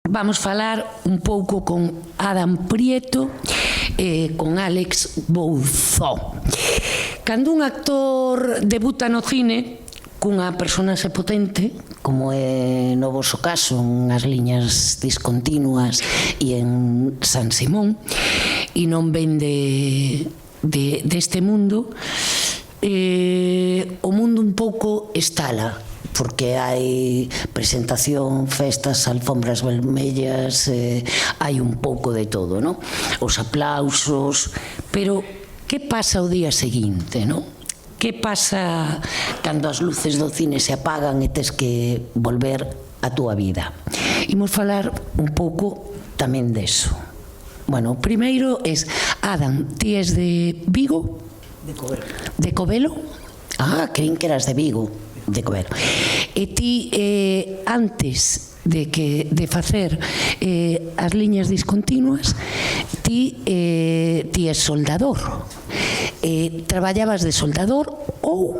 vamos falar un pouco con Adam Prieto e con Alex Bouzó. Cando un actor debuta no cine cunha personaxe potente, como é no voso caso unhas liñas discontinuas e en San Simón, e non ven deste mundo, o mundo un pouco estala, porque hai presentación, festas, alfombras vermellas, hai un pouco de todo, non? Os aplausos, pero que pasa o día seguinte, non? Que pasa cando as luces do cine se apagan e tes que volver a túa vida? Imos falar un pouco tamén deso. Bueno, o primeiro é Adam, ti és de Vigo? De Covelo. De Covelo? Ah, creín que eras de Vigo, de Covelo. E ti, antes de facer as liñas discontinuas, ti és soldador. Traballabas de soldador ou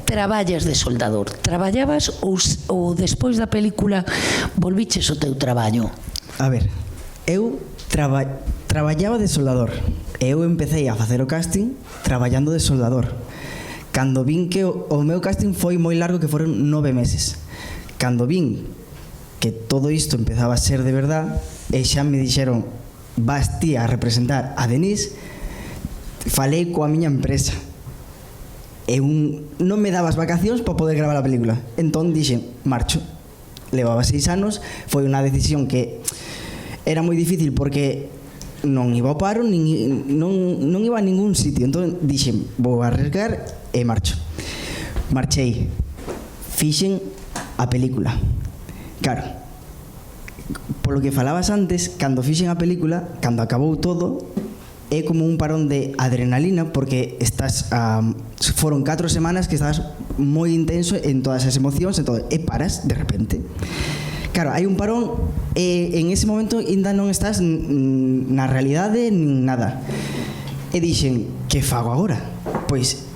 traballas de soldador? Traballabas ou despois da película volviches o teu traballo? A ver, eu traballaba de soldador. Eu empecé a facer o casting traballando de soldador. Cando vin que o meu casting foi moi largo, que foron 9 meses. Cando vin que todo isto empezaba a ser de verdad, e xa me dixeron: vas ti a representar a Denise, falei coa miña empresa. Non me daba as vacacións para poder gravar a película. Entón dixen, marcho. Levaba 6 anos, foi unha decisión que era moi difícil porque non iba ao paro, non iba a ningún sitio. Entón dixen, vou arriesgar e marcho. Marchei, fixen a película. Claro, polo que falabas antes, cando fixen a película, cando acabou todo, é como un parón de adrenalina, porque foron 4 semanas que estás moi intenso en todas as emocións e todo, e paras de repente. Claro, hai un parón e en ese momento ainda non estás na realidade nin nada. E dixen, que fago agora? Pois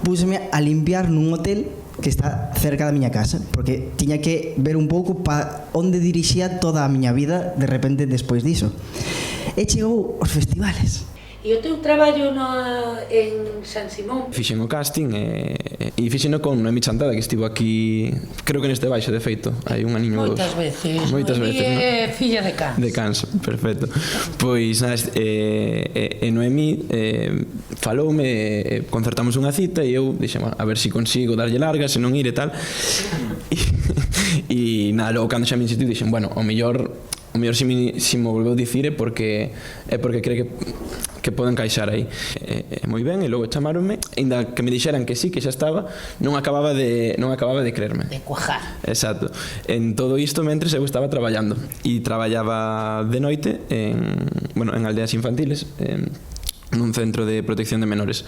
púseme a limpiar nun hotel que está cerca da miña casa, porque tiña que ver un pouco para onde dirixía toda a miña vida de repente despois diso. E chegou os festivales. E o teu traballo en San Simón? Fixen o casting e fixeno con Noemi Chantada, que estivo aquí, creo que neste baixo, de feito, hai un aniño ou dos. Moitas veces, Noemi é filla de Cans. De Cans, perfecto. Pois, nada, Noemi faloume, concertamos unha cita e eu dixen, a ver se consigo darlle larga, se non ir e tal. E nada, logo cando xa me insistiu dixen, bueno, o mellor se me volveu dicir é porque cree que pode encaixar aí. Moi ben, e logo chamaronme, ainda que me dixeran que sí, que xa estaba, non acababa de creerme. De cuajar. Exacto. En todo isto, mentres eu estaba traballando, e traballaba de noite en aldeas infantiles, nun centro de protección de menores.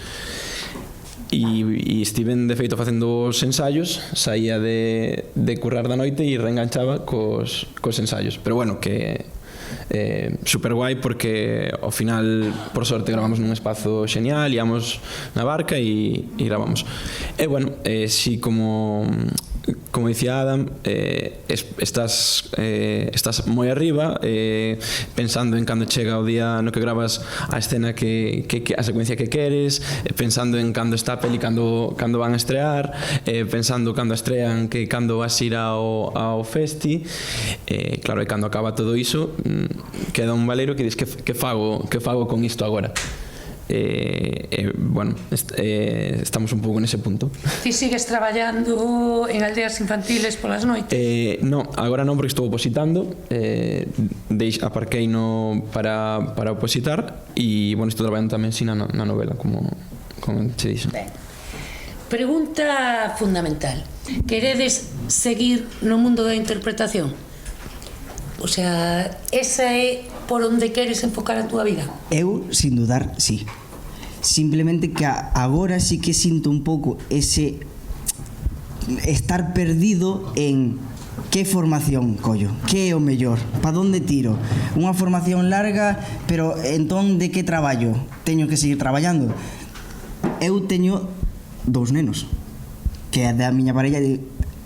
E estiven de feito facendo os ensaios, saía de currar da noite e reenganchaba cos ensaios, pero bueno, que super guai, porque ao final, por sorte, gravamos nun espazo genial, íamos na barca e gravamos. E bueno, si como dicía Adam, estás moi arriba, pensando en cando chega o día no que gravas a escena a secuencia que queres, pensando en cando está a peli, cando van a estrear, pensando cando estrean, que cando vas ir ao festi. Claro, e cando acaba todo iso, queda un valero que dis, que fago con isto agora? Bueno, estamos un pouco nese punto. Ti sigues traballando en aldeas infantiles polas noites? Non, agora non, porque estou opositando, aparqueino para opositar, e bueno, estou traballando tamén na novela, como che dixo. Pregunta fundamental: queredes seguir no mundo da interpretación? O sea, esa é por onde queres enfocar a túa vida? Eu, sin dudar, sí. Simplemente que agora sí que sinto un pouco ese estar perdido en que formación collo, que é o mellor, pa onde tiro. Unha formación larga, pero entón de que traballo? Teño que seguir traballando. Eu teño 2 nenos, que é da miña parella,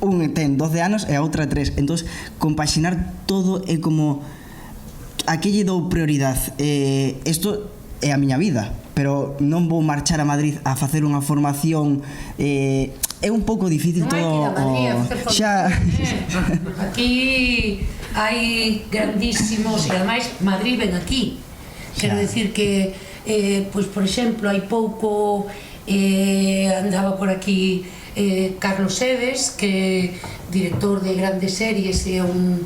un ten 12 anos e a outra 3. Entón, compaxinar todo é como a que lle dou prioridade. Isto é a miña vida, pero non vou marchar a Madrid a facer unha formación. É un pouco difícil todo. Non hai que ir a Madrid a facer formación. Aquí hai grandísimos, e ademais Madrid ven aquí. Quero decir que, pois, por exemplo, hai pouco andaba por aquí Carlos Sedes, que é director de grandes series e un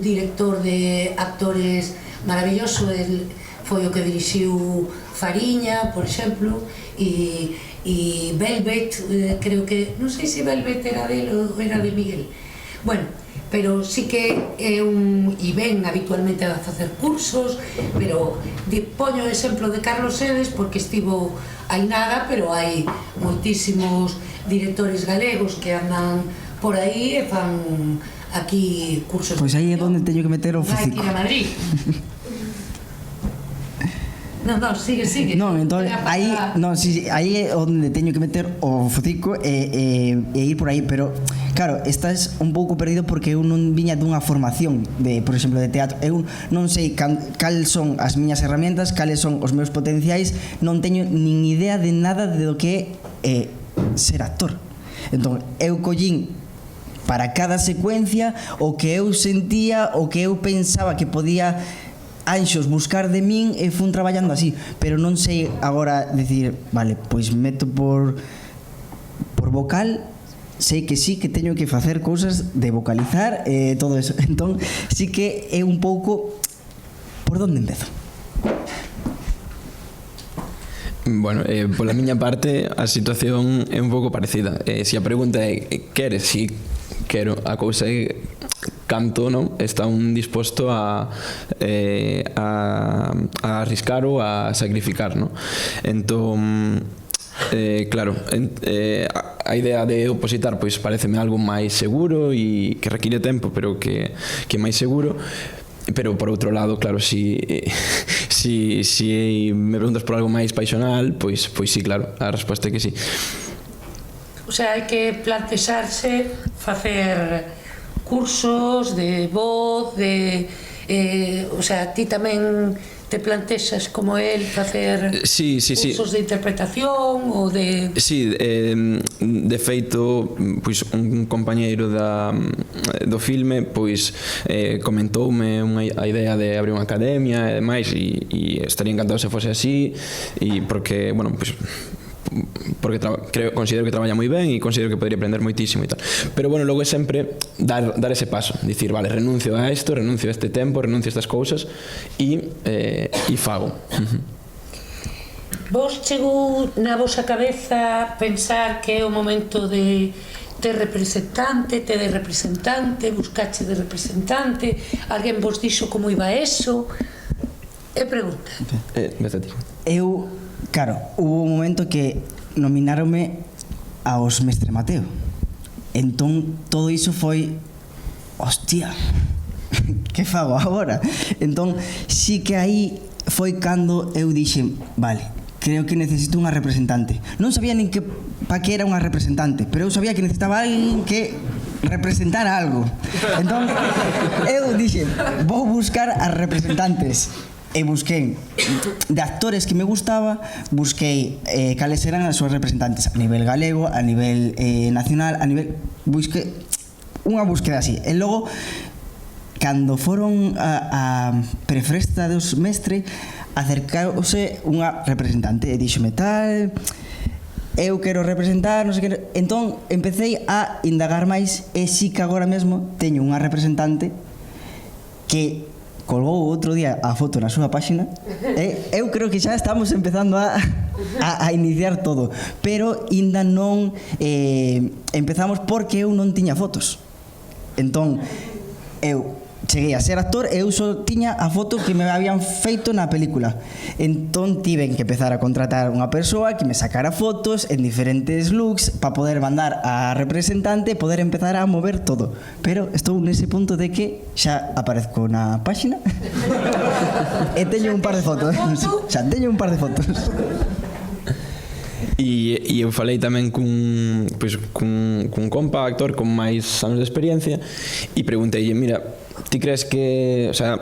director de actores maravilloso. El foi o que dirixiu Fariña, por exemplo, e Velvet, creo que, non sei se Velvet era dele ou era de Miguel, bueno, pero sí que é e ven habitualmente a facer cursos, pero poño o exemplo de Carlos Sedes porque estivo hai nada, pero hai moitísimos directores galegos que andan por aí e fan aquí cursos. Pois aí é onde teño que meter o Hai focico. que ir a Madrid. Non, sigue. Non, entón, aí é onde teño que meter o focico e ir por aí, pero claro, estás un pouco perdido porque eu non viña dunha formación de, por exemplo, de teatro. Eu non sei cales son as miñas herramientas, cales son os meus potenciais, non teño nin idea de nada de do que é ser actor. Entón, eu collín para cada secuencia o que eu sentía, o que eu pensaba que podía anxos buscar de min e fun traballando así, pero non sei agora decir, vale, pois meto por vocal, sei que sí que teño que facer cousas de vocalizar e todo eso. Entón, sí que é un pouco por onde empezo. Bueno, pola miña parte a situación é un pouco parecida. Se a pregunta é queres? Si quero, a cousa é canto, non? Está un disposto a arriscar ou a sacrificar, non? Entón, claro, a idea de opositar pois pareceme algo máis seguro e que require tempo, pero que é máis seguro. Pero por outro lado, claro, si me preguntas por algo máis paixonal, pois sí, claro, a resposta é que sí. O sea, hai que plantexarse facer cursos de voz, o sea, ti tamén te plantexas como el facer cursos de interpretación ou de... Sí, de feito, pois un compañeiro do filme pois comentoume a idea de abrir unha academia e demais, e estaría encantado se fose así, e porque, bueno, pois porque considero que traballa moi ben e considero que podría aprender moitísimo e tal. Pero bueno, logo é sempre dar ese paso, dicir, vale, renuncio a isto, renuncio a este tempo, renuncio a estas cousas e fago. Vos chegou na vosa cabeza pensar que é o momento de ter representante, buscache de representante, alguén vos dixo como iba eso? É pregunta. Eu, claro, hubo un momento que nomináronme aos Mestre Mateo. Entón, todo iso foi, hostia, que fago agora? Entón, sí que aí foi cando eu dixen, vale, creo que necesito unha representante. Non sabía nin que pa que era unha representante, pero eu sabía que necesitaba alguén que representara algo. Entón, eu dixen, vou buscar as representantes. E busquei de actores que me gustaba, busquei cales eran as súas representantes a nivel galego, a nivel nacional, a nivel... Busquei unha búsqueda así. E logo, cando foron a prefesta dos mestre, acercouse unha representante e díxome tal, eu quero representar, non sei que... Entón, empecé a indagar máis e sí que agora mesmo teño unha representante que colgou outro día a foto na súa páxina. Eu creo que xa estamos empezando a iniciar todo, pero ainda non empezamos porque eu non tiña fotos. Entón, eu cheguei a ser actor e eu só tiña a foto que me habían feito na película. Entón tiven que empezar a contratar unha persoa que me sacara fotos en diferentes looks para poder mandar a representante e poder empezar a mover todo. Pero estou nese punto de que xa aparezco na páxina e teño un par de fotos. Xa teño un par de fotos. E eu falei tamén cun compa actor con máis anos de experiencia e pregunteille, mira, ti crees que, o sea,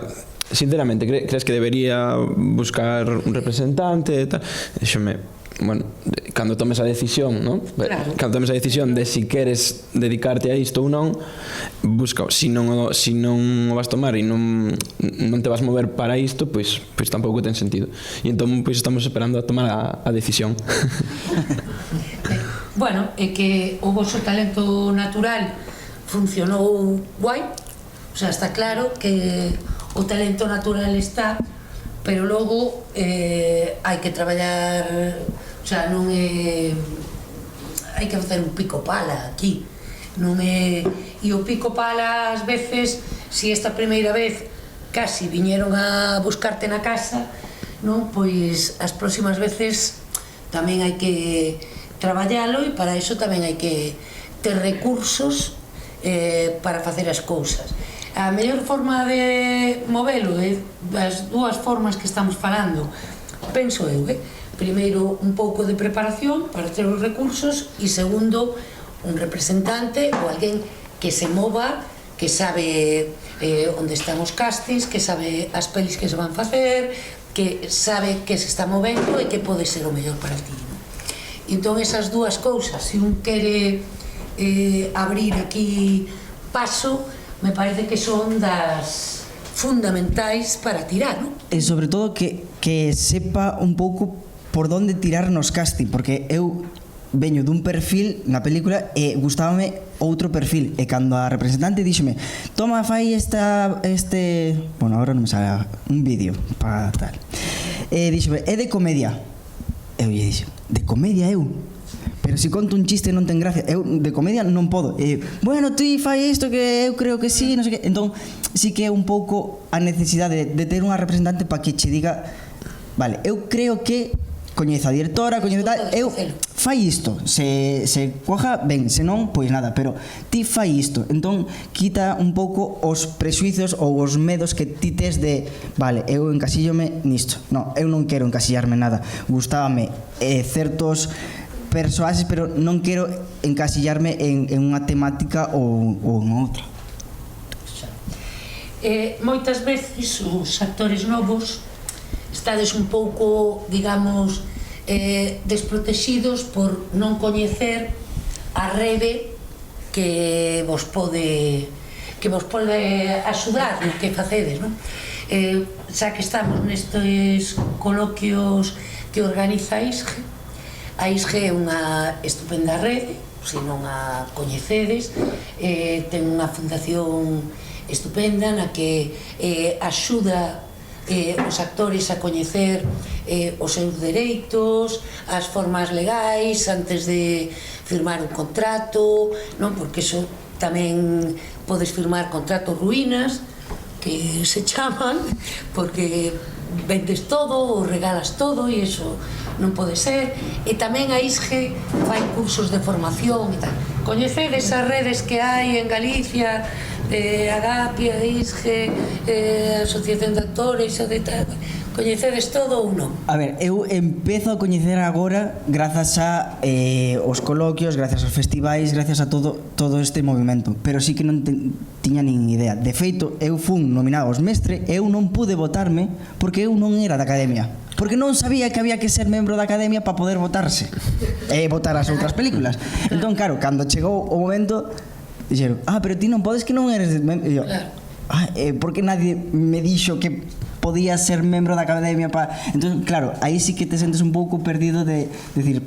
sinceramente, crees que debería buscar un representante e tal? Díxome, bueno, cando tomes a decisión, non? Claro. Cando tomes a decisión de si queres dedicarte a isto ou non, busca, si non o vas tomar e non te vas mover para isto, pois tampouco ten sentido. E entón, pois estamos esperando a tomar a decisión. Bueno, é que o vosso talento natural funcionou guai, o sea, está claro que o talento natural está, pero logo hai que traballar, o sea, non é, hai que facer un pico pala aquí, non é, e o pico pala ás veces, si esta primeira vez casi viñeron a buscarte na casa, non, pois as próximas veces tamén hai que traballalo e para iso tamén hai que ter recursos para facer as cousas. A mellor forma de movelo é as dúas formas que estamos falando, penso eu, primeiro un pouco de preparación para ter os recursos e segundo un representante ou alguén que se mova, que sabe onde están os castings, que sabe as pelis que se van facer, que sabe que se está movendo e que pode ser o mellor para ti, non? Entón esas dúas cousas, se un quere abrir aquí paso, me parece que son das fundamentais para tirar, non? E sobre todo que sepa un pouco por donde tirar nos casting, porque eu veño dun perfil na película e gustábame outro perfil, e cando a representante díxome, toma, fai bueno, agora non me sale un vídeo para tal, e díxome, é de comedia. Eu lle dixo, de comedia eu? Pero se conto un chiste non ten gracia, eu de comedia non podo. Bueno, ti fai isto que eu creo que sí, non sei que. Entón, sí que é un pouco a necesidade de ter unha representante para que che diga, vale, eu creo que coñezo a directora, coñezo tal, eu fai isto, se coja, ben, se non, pois nada, pero ti fai isto. Entón, quita un pouco os prexuizos ou os medos que ti tes de, vale, eu encasíllome nisto. Non, eu non quero encasillarme nada. Gustábame certos persoaxes, pero non quero encasillarme en unha temática ou en outra. Moitas veces os actores novos estades un pouco, digamos, desprotegidos por non coñecer a rede que vos pode axudar no que facedes, non? Xa que estamos nestes coloquios que organiza a ISGE é unha estupenda rede, se non a coñecedes, ten unha fundación estupenda na que axuda os actores a coñecer os seus dereitos, as formas legais antes de firmar un contrato, non? Porque iso tamén podes firmar contratos ruínas que se chaman, porque vendes todo ou regalas todo e iso non pode ser. E tamén a ISGE fai cursos de formación e tal. Coñecedes as redes que hai en Galicia, Agapia, ISGE, Asociación de Actores, coñecedes todo ou non? A ver, eu empezo a coñecer agora grazas a os coloquios, grazas aos festivais, grazas a todo este movimento, pero sí que non tiña nin idea. De feito, eu fun nominado aos Mestre e eu non pude votarme porque eu non era da academia, porque non sabía que había que ser membro da academia para poder votarse e votar as outras películas. Entón, claro, cando chegou o momento dixeron, pero ti non podes, que non eres membro. E eu, porque nadie me dixo que podía ser membro da academia para... Entón, claro, aí sí que te sentes un pouco perdido de decir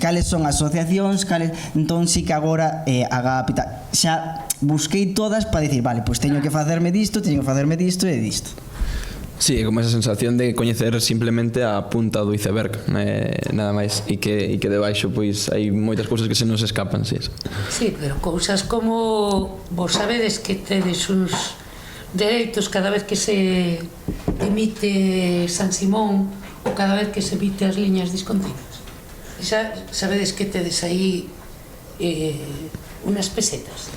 cales son as asociacións, entón sí que agora Agapita xa busquei todas para dicir, vale, pois teño que facerme disto e disto. Sí, é como esa sensación de coñecer simplemente a punta do iceberg, nada máis, e que debaixo pois hai moitas cousas que se nos escapan, sí. Sí, pero cousas como vos sabedes que tedes uns dereitos cada vez que se emite San Simón ou cada vez que se emite as liñas discontinuas. Xa sabedes que tedes aí unas pesetas.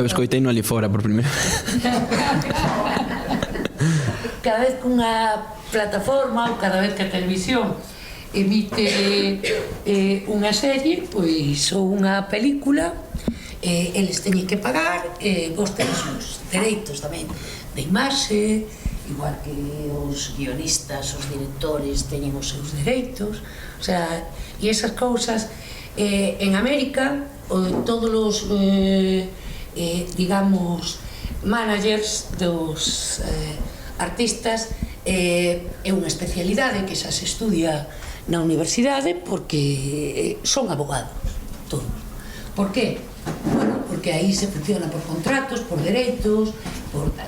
Eu escoitei no ali fora por primeira. Cada vez que unha plataforma ou cada vez que a televisión emite unha serie, pois, ou unha película, eles teñen que pagar, vos tenes os dereitos tamén de imaxe, igual que os guionistas, os directores teñen os seus dereitos, o sea, e esas cousas en América, todos os digamos managers dos artistas é unha especialidade que xa se estudia na universidade porque son abogados todos. Por qué? Bueno, porque aí se funciona por contratos, por dereitos, por tal.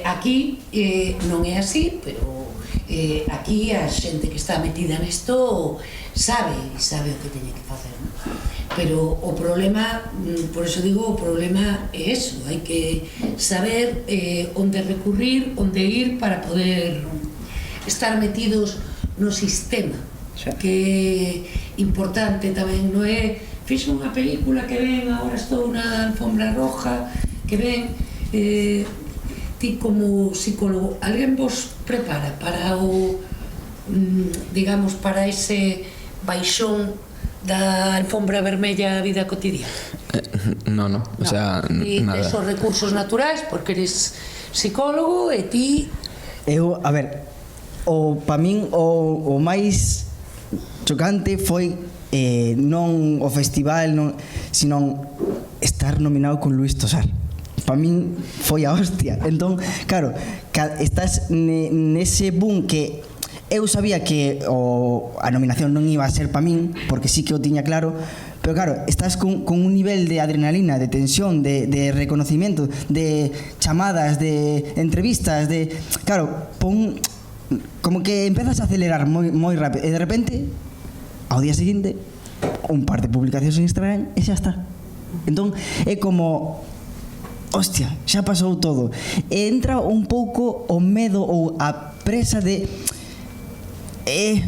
Aquí non é así, pero aquí a xente que está metida nesto sabe o que teñe que facer, non? Pero o problema, por eso digo, o problema é eso, hai que saber onde recurrir, onde ir para poder estar metidos no sistema, que é importante tamén, non é? Fixo unha película que ven, agora estou na alfombra roja, que ven, ti como psicólogo, alguén vos prepara para o, digamos, para ese baixón da alfombra vermella a vida cotidiana? No, o sea, e nada. esos recursos naturais, porque eres psicólogo e ti... Eu, a ver, para min o máis chocante foi non o festival, non, sino estar nominado con Luis Tosar. Para min foi a hostia. Entón, claro, estás nese boom que eu sabía que a nominación non iba a ser para min, porque sí que o tiña claro, pero claro, estás con un nivel de adrenalina, de tensión, de reconocimiento, de chamadas, de entrevistas, de... Claro, como que empezas a acelerar moi rápido e de repente, ao día seguinte, un par de publicacións en Instagram e xa está. Entón, é como... Hostia, xa pasou todo. E entra un pouco o medo ou a presa de...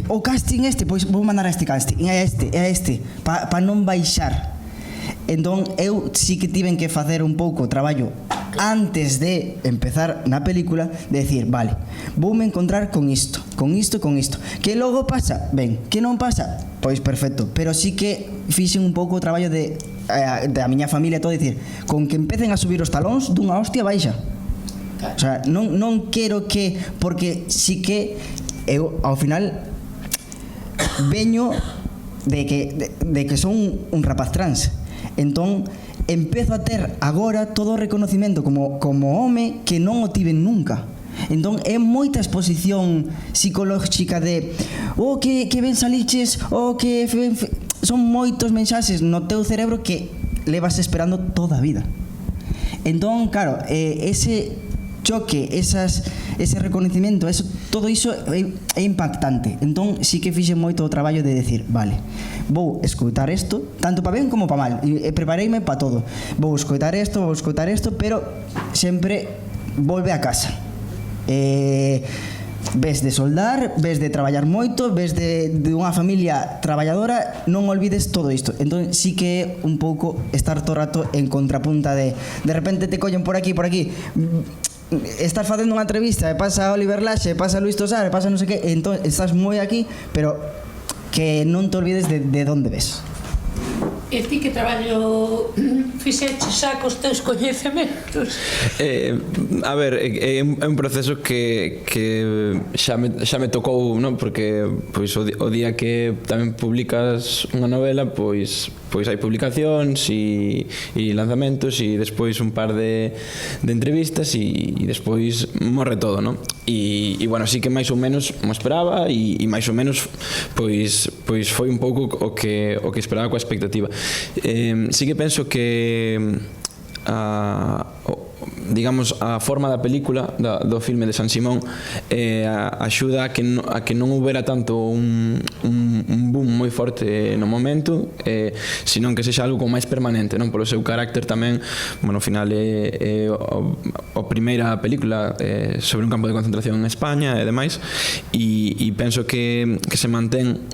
o casting pois vou mandar a este casting, a este, para non baixar. Entón, eu sí que tiven que facer un pouco o traballo antes de empezar na película, de decir, vale, voume encontrar con isto. Que logo pasa? Ben, que non pasa? Pois perfecto, pero sí que fixen un pouco o traballo de a miña familia, todo, dicir, con que empecen a subir os talóns dunha hostia baixa. O sea, non quero que, porque sí que eu ao final veño de que son un rapaz trans. Entón empezo a ter agora todo o reconocimento como home que non o tiven nunca. Entón é moita exposición psicolóxica de que ben saliches, que son moitos mensaxes no teu cerebro que levas esperando toda a vida. Entón, claro, ese choque, ese reconocimiento, todo iso é impactante. Entón sí que fixe moito o traballo de decir, vale, vou escoitar isto, tanto para ben como para mal, e prepareime para todo. Vou escoitar isto, pero sempre volve a casa. Ves de soldar, ves de traballar moito, ves de unha familia traballadora, non olvides todo isto. Entón sí que é un pouco estar todo rato en contrapunta de repente te collen por aquí, estás facendo unha entrevista e pasa Oliver Laxe, pasa Luis Tosar, pasa non sei que, entón estás moi aquí, pero que non te olvides de onde ves. E ti que traballo fixeches xa cos teus coñecementos? A ver, é un proceso que xa me tocou, non? Porque pois o día que tamén publicas unha novela, pois hai publicacións e lanzamentos e despois un par de entrevistas e despois morre todo, non? E bueno, sí que máis ou menos mo esperaba e máis ou menos pois foi un pouco o que esperaba coa expectativa. Sí que penso que digamos a forma da película do filme de San Simón axuda a que non houbera tanto un boom moi forte no momento, senón que sexa algo como máis permanente, non? Polo seu carácter tamén, bueno, ao final é a primeira película sobre un campo de concentración en España e demais, e penso que se mantén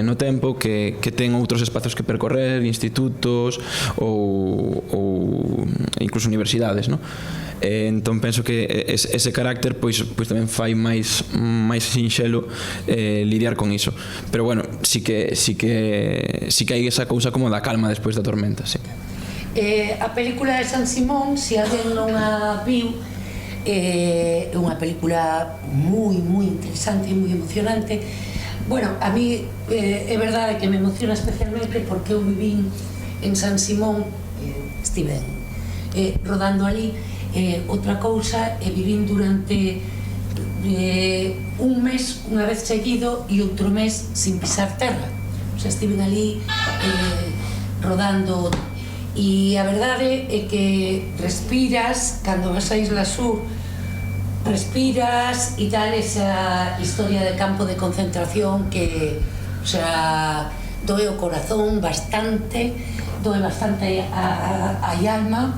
no tempo, que ten outros espacios que percorrer, institutos ou incluso universidades, non? Entón penso que ese carácter pois tamén fai máis sinxelo lidiar con iso. Pero bueno, sí que hai esa cousa como da calma despois da tormenta, sí. A película de San Simón, se alguén non a viu, é unha película moi interesante e moi emocionante. Bueno, a mí é verdade que me emociona especialmente porque eu vivín en San Simón, estive rodando ali. Outra cousa é vivín durante un mes unha vez seguido e outro mes sin pisar terra. O sea, estive ali rodando. E a verdade é que respiras, cando vas a Isla Sur, respiras e tal esa historia de campo de concentración que, o sea, doe o corazón bastante, doe bastante a alma.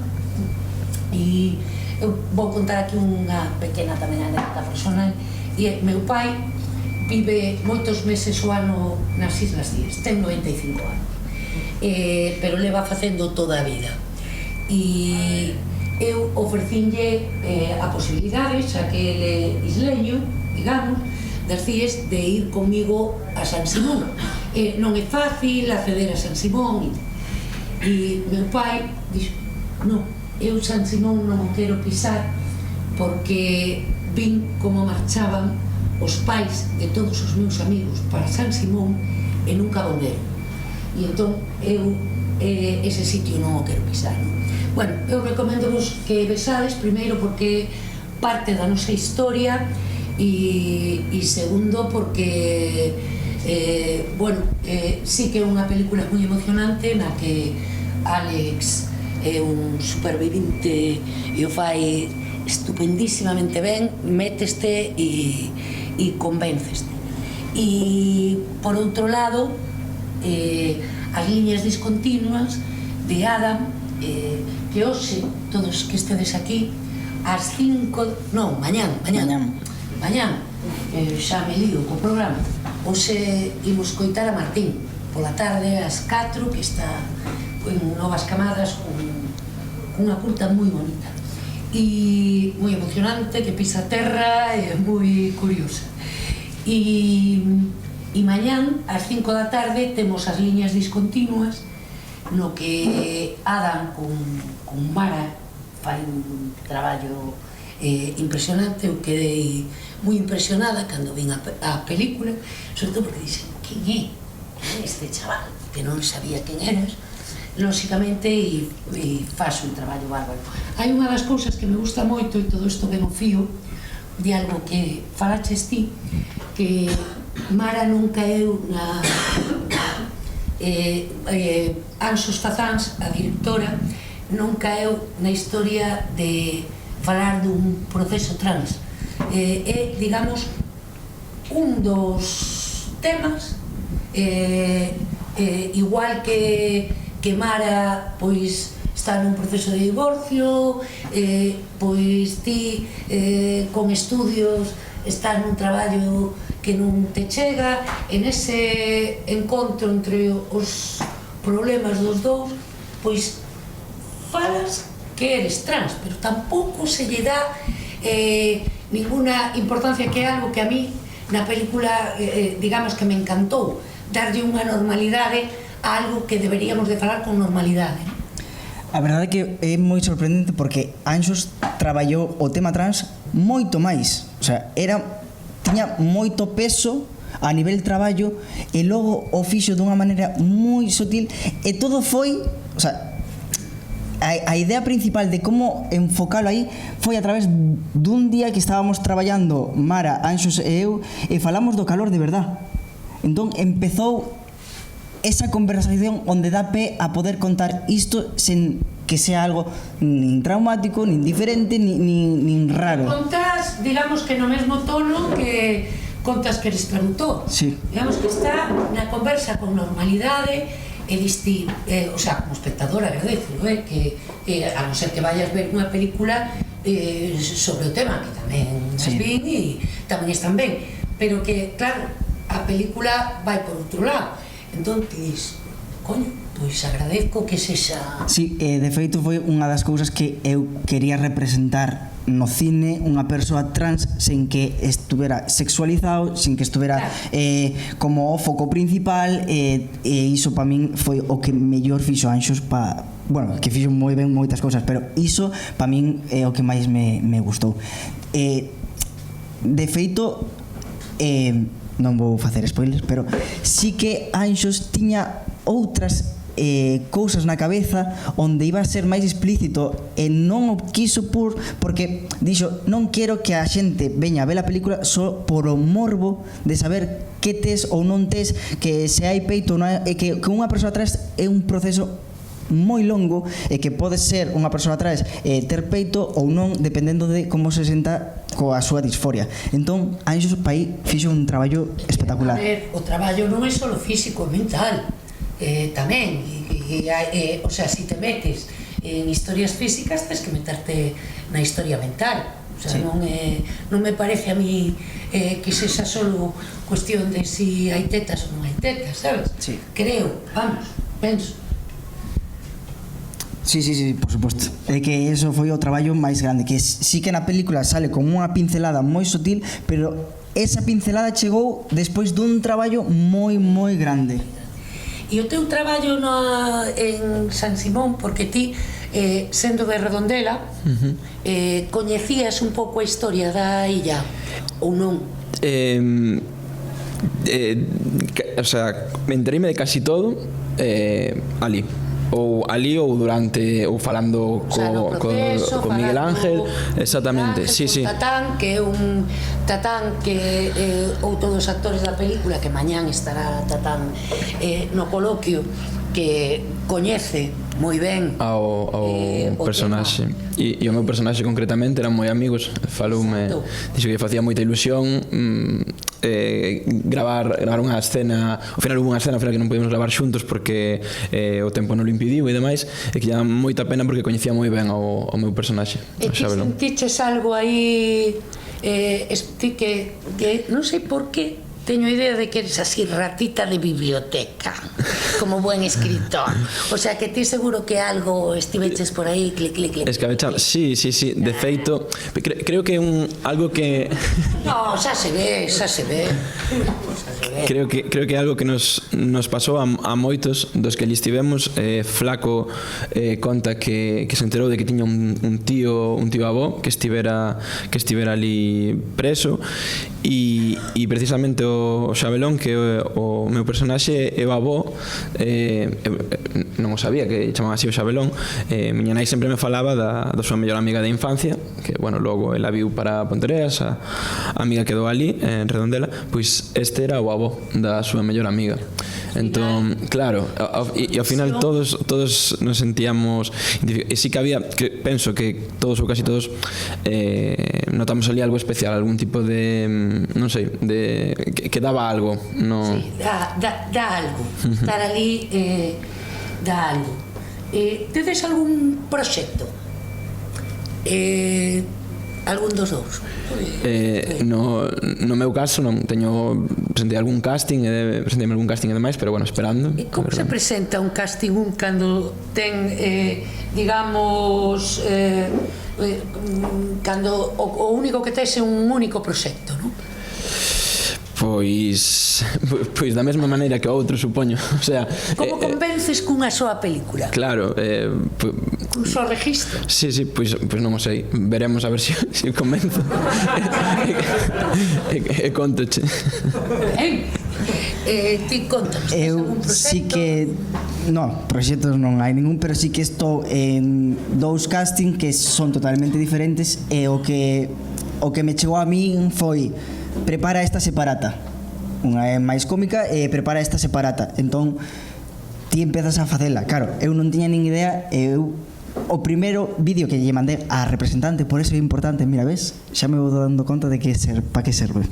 E eu vou contar aquí unha pequena tamén anécdota personal. E meu pai vive moitos meses o ano nas Islas Cíes, ten 95 anos. Pero leva facendo toda a vida e eu ofrecinlle a posibilidade, xa que ele é isleño, digamos, das Cíes, de ir comigo a San Simón. Non é fácil acceder a San Simón e meu pai dixo, non, eu San Simón non o quero pisar porque vin como marchaban os pais de todos os meus amigos para San Simón e nunca volveron. E entón eu ese sitio non o quero pisar, non? Bueno, eu recomendo-vos que besades, primeiro porque parte da nosa historia e segundo porque bueno, sí que é unha película moi emocionante na que Alex é un supervivente e o fai estupendísimamente ben, méteste e convénceste. E por outro lado, as liñas discontinuas de Adam, que hoxe, todos que estedes aquí, ás 5, non, mañán, xa me lío co programa, hoxe imos coitar a Martín, pola tarde ás 4, que está en Novas Camadas, cunha curta moi bonita e moi emocionante, que pisa terra e moi curiosa. E mañán, ás 5 da tarde, temos as liñas discontinuas no que Adam con Mara fai un traballo impresionante. Eu quedei moi impresionada cando vin a película, sobre todo porque dixen, quen é este chaval? Que non sabía quen eras, lóxicamente, e faz un traballo bárbaro. Hai unha das cousas que me gusta moito, e todo isto ven o fío de algo que falaches ti, que Mara non caeu na Anxos Fazáns, a directora, non caeu na historia de falar dun proceso trans. É, digamos, un dos temas, igual que Mara pois está nun proceso de divorcio, pois ti con estudios estás nun traballo que non te chega, en ese encontro entre os problemas dos dous, pois falas que eres trans, pero tampouco se lle dá ninguna importancia, que é algo que a mí na película, digamos que me encantou, darlle unha normalidade a algo que deberíamos de falar con normalidade. A verdade é que é moi sorprendente porque Anxos traballou o tema trans moito máis, o sea, tiña moito peso a nivel traballo e logo o fixo dunha maneira moi sutil e todo foi, o sea, a idea principal de como enfocalo aí foi a través dun día que estábamos traballando Mara, Anxos e eu e falamos do calor de verdad. Entón empezou esa conversación onde dá pé a poder contar isto sen que sea algo nin traumático, nin diferente, nin raro. Contas, digamos que no mesmo tono que contas que eres traductor. Sí. Digamos que está na conversa con normalidade e diste, o sea, como espectador agradezo, que a non ser que vayas ver unha película sobre o tema, que tamén as vin e tamén están ben, pero que, claro, a película vai por outro lado. Entón, ti dis, coño, pois agradezco que sexa... Sí, de feito foi unha das cousas que eu quería representar no cine, unha persoa trans sen que estuvera sexualizado, sen que estuvera como o foco principal, e iso para min foi o que mellor fixo Anxos bueno, que fixo moi ben moitas cousas, pero iso para min é o que máis me gustou. De feito, non vou facer spoilers, pero sí que Anxos tiña outras cousas na cabeza onde iba a ser máis explícito, e non o quiso porque dixo, non quero que a xente veña a ver a película só por o morbo de saber que tes ou non tes, que se hai peito ou non hai, que unha persoa atrás é un proceso moi longo, e que pode ser unha persoa atrás ter peito ou non, dependendo de como se senta coa súa disforia. Entón, Anxos Paí fixo un traballo espectacular. A ver, o traballo non é só físico, é mental. Tamén, o sea, si te metes en historias físicas, tens que meterte na historia mental. O sea, non me parece a mí que sexa solo cuestión de si hai tetas ou non hai tetas, sabes? Sí. Creo, vamos, penso. Sí, por suposto. É que eso foi o traballo máis grande, que sí que na película sale como unha pincelada moi sutil, pero esa pincelada chegou despois dun traballo moi grande. E o teu traballo en San Simón, porque ti, sendo de Redondela, coñecías un pouco a historia da illa, ou non? O sea, me entereime de casi todo ali. Ou ali ou durante, ou falando co Miguel Ángel, exactamente, sí. Tatán, que é un Tatán que ou todos os actores da película, que mañán estará Tatán no coloquio, que coñece moi ben ao personaxe, e o meu personaxe concretamente eran moi amigos, faloume, dixo que facía moita ilusión gravar unha escena, ao final hubo unha escena que non podíamos gravar xuntos porque o tempo non lo impediu e demais, e que lle dá moita pena porque coñecía moi ben ao meu personaxe. E ti sentiches algo aí que non sei por que teño idea de que eres así ratita de biblioteca, como buen escritor. O sea, que ti seguro que algo estiveches por aí, clic. Escabechar, sí. De feito, creo que é algo que... No, xa se ve. Creo que é algo que nos pasou a moitos dos que allí estivemos. Flaco conta que se enterou de que tiña un tío avó que estivera ali preso, e precisamente o Xabelón, que o meu personaxe é o avó, non o sabía que chamaban así o Xabelón. Miña nai sempre me falaba da súa mellor amiga de infancia, que, bueno, logo ela viu para Pontereas, a amiga quedou ali en Redondela, pois este era o avó da súa mellor amiga. Entón, claro, e ao final todos nos sentíamos, e sí que había, penso que todos ou casi todos notamos ali algo especial, algún tipo de, non sei, que daba algo, no. Sí, dá algo. Estar ali dá algo. Tedes algún proxecto? Algún dos dous? No meu caso non presentei algún casting e demais, pero bueno, esperando. E como se presenta un casting cando ten, digamos, cando o único que tes é un único proxecto, non? Pois da mesma maneira que o outro, supoño. O sea, como convences cunha soa película? Claro, cun só registro? Sí, pois non o sei. Veremos a ver se convenzo. E contoche. Ti contanos, tens algún proxecto? Sí que... No, proxectos non hai ningún, pero sí que estou en dous casting que son totalmente diferentes, e o que me chegou a min foi: prepara esta separata. Unha é máis cómica e prepara esta separata. Entón, ti empezas a facela. Claro, eu non tiña nin idea, o primeiro vídeo que lle mandei á representante, por eso é importante, mira, ves, xa me vou dando conta de que para que serve.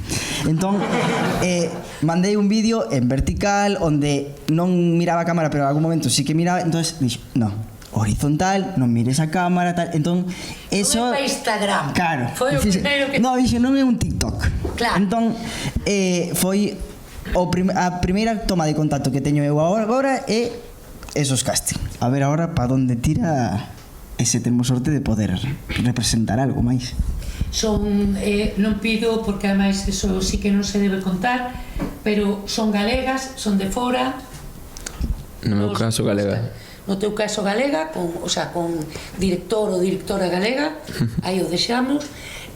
Entón, mandei un vídeo en vertical, onde non miraba a cámara, pero en algún momento sí que miraba, entonces dixo, no, horizontal, non mires a cámara, tal. Entón, eso... Non é para Instagram. Claro. Foi o primeiro que... No, dixo, non é un TikTok. Claro. Entón, foi a primeira toma de contacto que teño eu agora é esos casting. A ver agora para onde tira ese temos sorte de poder representar algo máis. Non pido, porque ademais eso sí que non se debe contar, pero son galegas, son de fora. No meu caso, galega. No teu caso, galega, con director ou directora galega, aí o deixamos,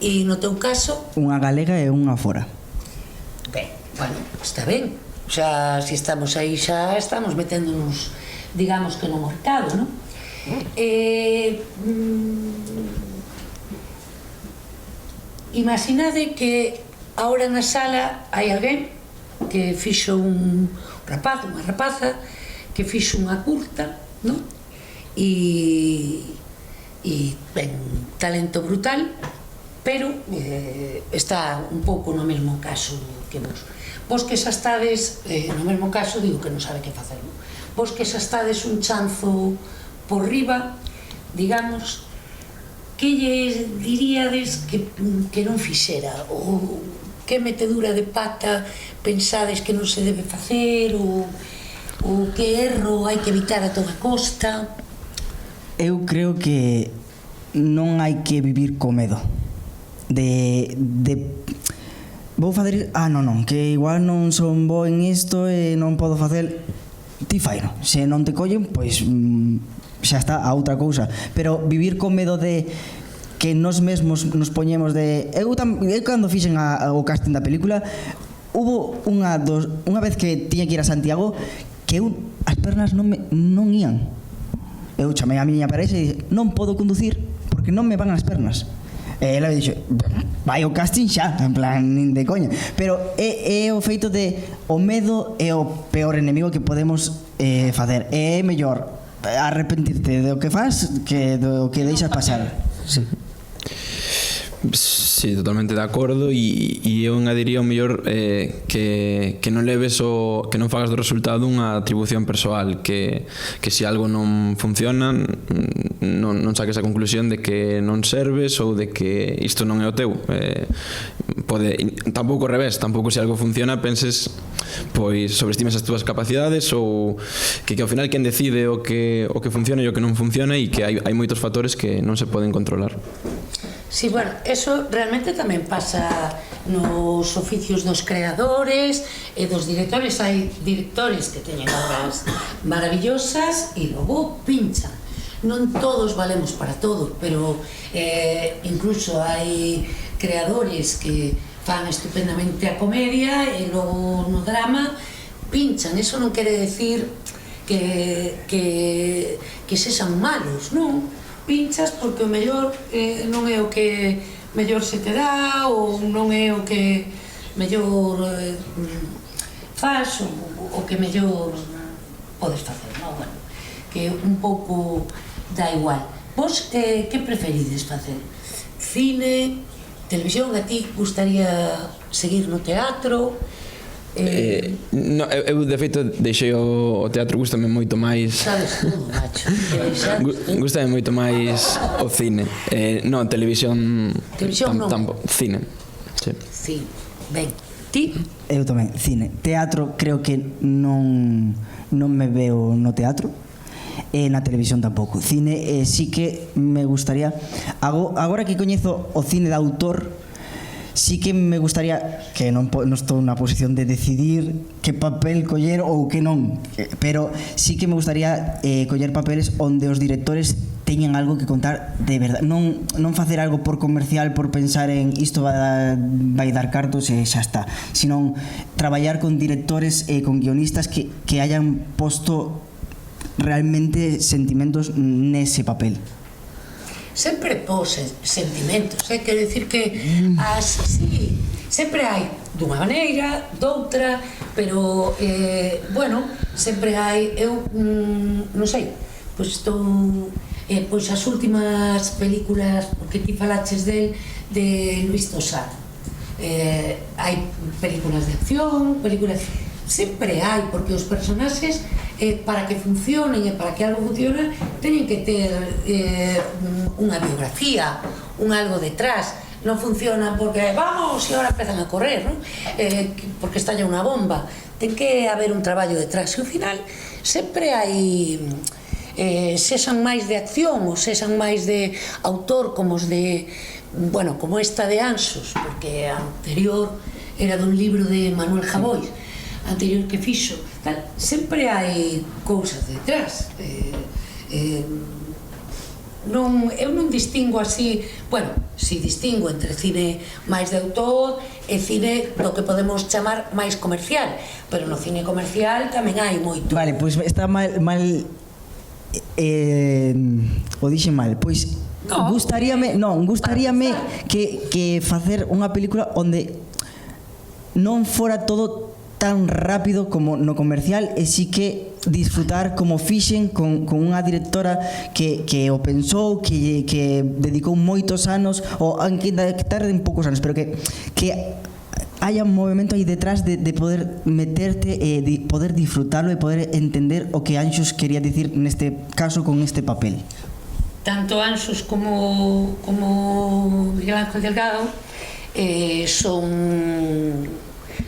e no teu caso... Unha galega e unha fora. Ben, bueno, está ben. Xa, se estamos aí, xa estamos meténdonos, digamos que no mercado, non? Imaginade que agora na sala hai alguén que fixo un rapaz, unha rapaza, que fixo unha curta, non? E ben, talento brutal, pero está un pouco no mesmo caso que vos. Vos que xa estades, no mesmo caso, digo que non sabe que facer, non? Vos que xa estades un chanzo por riba, digamos, que lle diríades que non fixera, ou que metedura de pata pensades que non se debe facer, ou que erro hai que evitar a toda costa? Eu creo que non hai que vivir co medo de vou facer, non, que igual non son bo en isto e non podo facer. Ti faino, se non te collen, pois xa está a outra cousa, pero vivir con medo de que nos mesmos nos poñemos de... Eu cando fixen o casting da película, hubo unha vez que tiña que ir a Santiago que as pernas non ían. Eu chamei a miña parexa e dixen, non podo conducir porque non me van as pernas. E ela dixo, vai o casting xa, en plan, nin de coña. Pero é o feito de o medo é o peor enemigo que podemos facer. É mellor arrepentirte do que faz que do que deixas pasar. Sí, totalmente de acordo, e eu engadiría o mellor que non leves que non fagas do resultado unha atribución persoal, que se algo non funciona non saques a conclusión de que non serves ou de que isto non é o teu. Tampouco ao revés, tampouco se algo funciona penses pois sobreestimes as túas capacidades, ou que ao final quen decide o que funciona e o que non funciona, e que hai moitos factores que non se poden controlar. Sí, bueno, eso realmente tamén pasa nos oficios dos creadores e dos directores. Hai directores que teñen obras maravillosas e logo pinchan. Non todos valemos para todo, pero incluso hai creadores que fan estupendamente a comedia e logo no drama pinchan. Eso non quere decir que sexan malos, non? Pinchas porque o mellor non é o que mellor se te dá, ou non é o que mellor faz, ou o que mellor podes facer, non? Bueno, que un pouco dá igual. Vos que preferides facer? Cine, televisión? A ti gustaría seguir no teatro? No, eu de feito deixei o teatro, gustame moito máis. Sabes todo, macho. Gustame moito máis o cine. Non, televisión. Televisión non. Cine. Sí. Sí. Ben, ti? Eu tamén, cine. Teatro creo que non me veo no teatro. E na televisión tampouco. Cine sí que me gustaría. Agora que coñezo o cine de autor, sí que me gustaría, que non estou na posición de decidir que papel coller ou que non, pero sí que me gustaría coller papeles onde os directores teñan algo que contar de verdade, non facer algo por comercial, por pensar en isto vai dar cartos e xa está, sino traballar con directores e con guionistas que hayan posto realmente sentimentos nese papel. Sempre pos sentimentos, quero dicir que sí, sempre hai dunha maneira, doutra, pero bueno, sempre hai, eu non sei, pois estou pois as últimas películas que ti falaches del de Luis Tosar, hai películas de acción, películas sempre hai, porque os personaxes para que funcionen e para que algo funcione teñen que ter unha biografía, un algo detrás. non funciona porque vamos e agora empezan a correr, non? Porque estalla unha bomba. Ten que haber un traballo detrás e ao final sempre hai sexan máis de acción ou sexan máis de autor como os de, bueno, como esta de Anxos, porque a anterior era dun libro de Manuel Javois, anterior que fixo, tal, sempre hai cousas detrás. Eu non distingo así, bueno, si distingo entre cine máis de autor e cine do que podemos chamar máis comercial, pero no cine comercial tamén hai moito. Vale, pois está mal o dixen mal, pois gustaríame que facer unha película onde non fora todo tan rápido como no comercial e si que disfrutar como fixen con unha directora que o pensou, que dedicou moitos anos, ou aunque tarden poucos anos, pero que haya un movimento aí detrás de poder meterte e de poder disfrutarlo e poder entender o que Anxos quería dicir neste caso con este papel. Tanto Anxos como Miguel Ángel Delgado son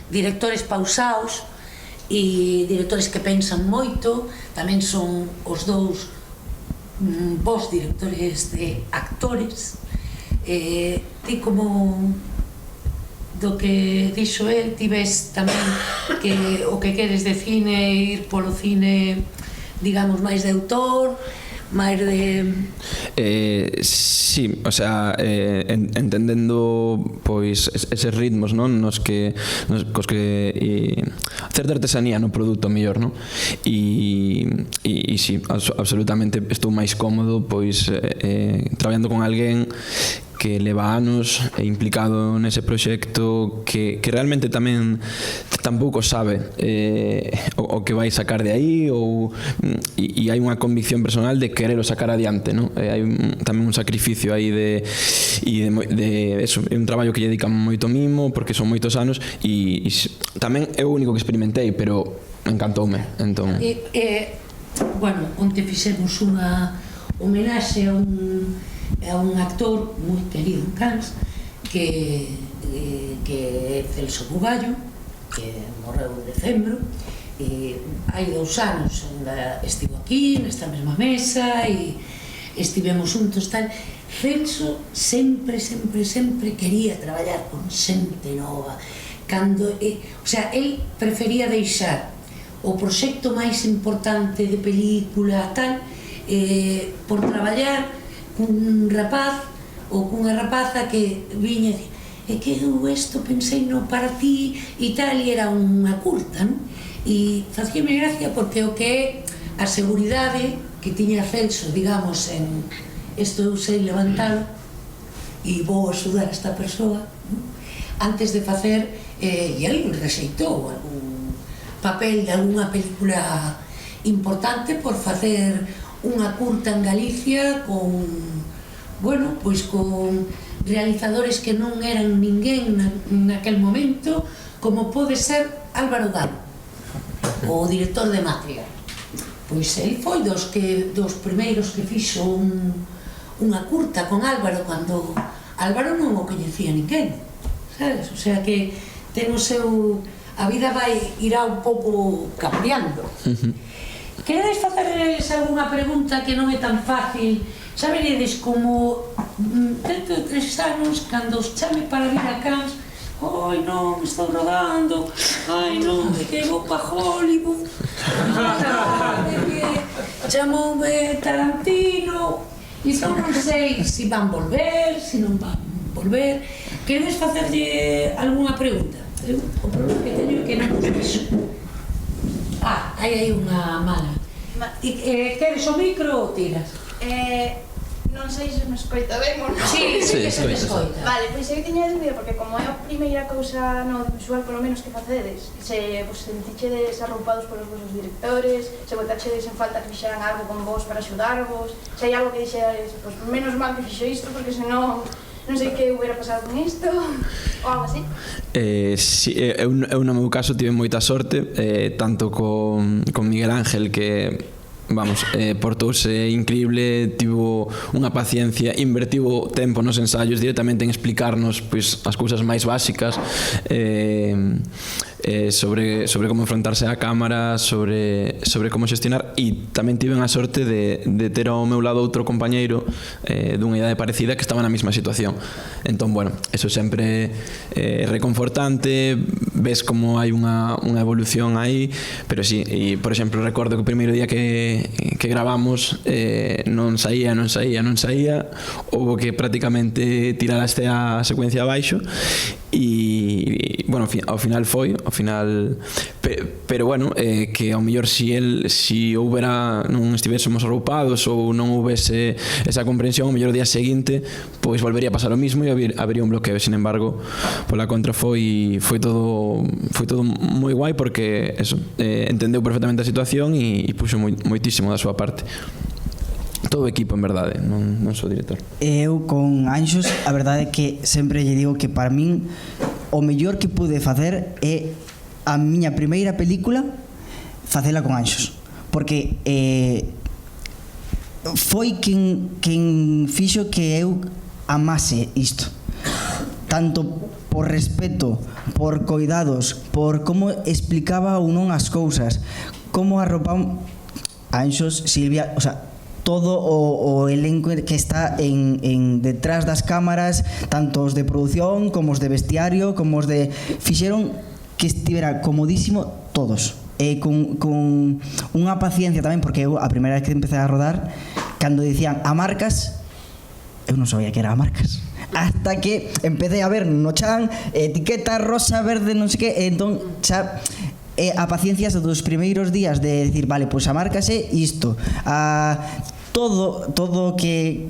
directores pausados e directores que pensan moito, tamén son os dous bons directores de actores. Ti como do que dixo el, ti ves tamén que o que queres de cine ir polo cine, digamos, máis de autor, máis de... Sí, o sea, entendendo pois eses ritmos, non, cos que certa artesanía no produto mellor, non? E sí, absolutamente estou máis cómodo pois traballando con alguén que leva anos implicado nese proxecto, que realmente tamén tampouco sabe o que vai sacar de aí, e hai unha convicción personal de quererlo sacar adiante, non? Hai tamén un sacrificio aí de eso, é un traballo que lle dedican moito mimo porque son moitos anos e tamén é o único que experimentei, pero encantoume, entón... Bueno, onte fixemos unha homenaxe a un actor moi querido en Cans que é Celso Bugallo, que morreu en decembro, e hai 2 anos estivo aquí nesta mesma mesa e estivemos juntos tal. Celso sempre quería traballar con xente nova, cando, o sea, el prefería deixar o proxecto máis importante de película tal por traballar cun rapaz ou cunha rapaza que viña e que eu isto pensei no para ti e tal, e era unha curta, non? E facíame gracia porque o que é a seguridade que tiña Celso, digamos, en isto eu sei levantalo e vou axudar a esta persoa, non? Antes de facer, e ele rexeitou algún papel de algunha película importante por facer unha curta en Galicia con, bueno, pois con realizadores que non eran ninguén naquel momento, como pode ser Álvaro Galo, o director de Matria. Pois ele foi dos primeiros que fixo unha curta con Álvaro, cando Álvaro non o coñecía ninguén, sabes? O sea que ten o seu... a vida irá un pouco cambiando. Queredes facerles algunha pregunta que non é tan fácil? Saberedes como dentro de 3 anos, cando os chame para vir a Cans, ai non, estou rodando, ai non, que vou pa Hollywood, que chamoume Tarantino, e só non sei se van volver, se non van volver. Queredes facerlle algunha pregunta? O problema que teño é que non os vexo. Hai unha mala. Queres o micro ou tiras? Non sei se me escoita ben ou non. Sí, que se me escoita. Vale, pois eu tiña dúbida, porque como é a primeira cousa no audiovisual, polo menos, que facedes, se vos sentichedes arroupados polos vosos directores, se botachedes en falta que fixeran algo con vos para axudarvos, se hai algo que dixeres, pois menos mal que fixo isto, porque senón non sei que hubiera pasado con isto, ou algo así. Sí, eu no meu caso tive moita sorte, tanto con Miguel Ángel, que vamos, portouse increíble, tivo unha paciencia, invertivo tempo nos ensaios directamente en explicarnos pois as cousas máis básicas, sobre como enfrontarse á cámara, sobre como xestionar, e tamén tiven a sorte de ter ao meu lado outro compañeiro dunha idade parecida que estaba na mesma situación. Entón, bueno, eso sempre é reconfortante, ves como hai unha evolución aí, pero sí, e por exemplo, recordo que o primeiro día que gravamos non saía, houve que prácticamente tirar a secuencia abaixo, e bueno, ao final pero bueno, que ao mellor si non estivésemos arroupados ou non houvese esa comprensión, ao mellor o día seguinte pois volvería a pasar o mismo e habería un bloqueo. Sin embargo, pola contra foi todo moi guai, porque eso, entendeu perfectamente a situación e puxo moitísimo da súa parte. Todo o equipo, en verdade, non sou director. Eu con Anxos, a verdade é que sempre lle digo que para min o mellor que pude facer é a miña primeira película facela con Anxos, porque foi quen fixo que eu amase isto, tanto por respeto, por coidados, por como explicaba ou non as cousas, como arropamos Anxos, Silvia, o sea, todo o elenco que está en detrás das cámaras, tanto os de produción como os de vestiario, como os de... fixeron que estivera comodísimo todos, con unha paciencia tamén, porque eu a primeira vez que empecé a rodar, cando dicían a marcas, eu non sabía que era a marcas, hasta que empecé a ver no chan etiqueta rosa, verde, non sei que, entón xa a paciencia dos primeiros días de decir, vale, pois a marcas é isto, todo que